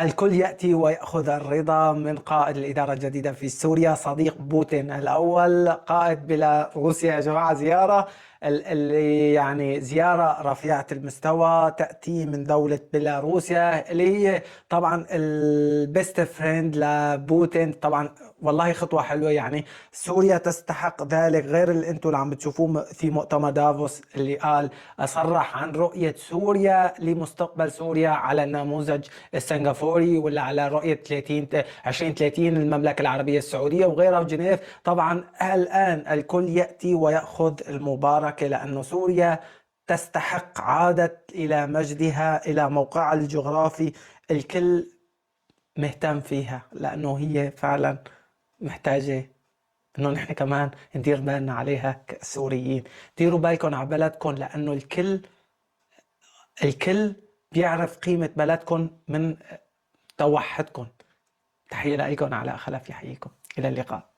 الكل يأتي ويأخذ الرضا من قائد الإدارة الجديدة في سوريا صديق بوتين الأول، قائد بيلاروسيا يا جماعة. زيارة اللي يعني زيارة رفيعة المستوى تأتي من دولة بيلاروسيا اللي هي طبعا البيست فريند لبوتين. طبعا والله خطوة حلوة، يعني سوريا تستحق ذلك، غير اللي انتم اللي عم بتشوفوه في مؤتمر دافوس اللي قال أصرح عن رؤية سوريا لمستقبل سوريا على النموذج السنغافوري، ولا على رؤية 2030 المملكة العربية السعودية وغيرها وجنيف. طبعا الآن الكل يأتي ويأخذ المباركة لأنه سوريا تستحق، عادت إلى مجدها، إلى موقعها الجغرافي. الكل مهتم فيها لأنه هي فعلا محتاجة انه نحن كمان ندير بالنا عليها كسوريين. ديروا بالكم على بلدكم لانه الكل بيعرف قيمة بلدكم من توحدكم. تحية لكم على خلف يحييكم، الى اللقاء.